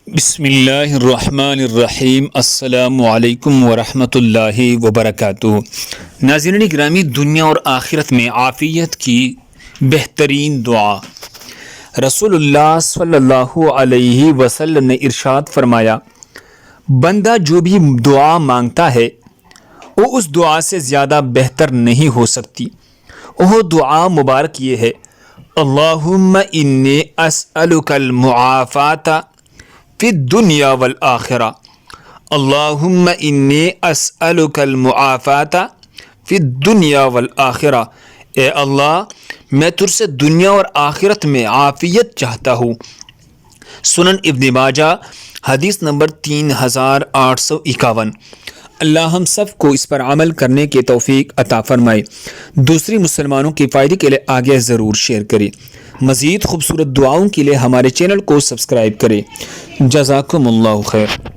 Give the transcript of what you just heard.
بسم اللہ الرحمن الرحیم۔ السلام علیکم ورحمۃ اللہ وبرکاتہ۔ ناظرین گرامی، دنیا اور آخرت میں عافیت کی بہترین دعا، رسول اللہ صلی اللہ علیہ وسلم نے ارشاد فرمایا، بندہ جو بھی دعا مانگتا ہے وہ اس دعا سے زیادہ بہتر نہیں ہو سکتی۔ وہ دعا مبارک یہ ہے، اللہم انی اسألک المعافات فی الدنیا والآخرہ، اللہم انی اسألک المعافات فی الدنیا والآخرہ، اے اللہ میں تجھ سے دنیا اور آخرت میں عافیت چاہتا ہوں۔ سنن ابن ماجہ حدیث نمبر 3851۔ اللہ ہم سب کو اس پر عمل کرنے کی توفیق عطا فرمائے۔ دوسری مسلمانوں کے فائدے کے لیے آگے ضرور شیئر کریں۔ مزید خوبصورت دعاؤں کے لیے ہمارے چینل کو سبسکرائب کریں۔ جزاکم اللہ خیر۔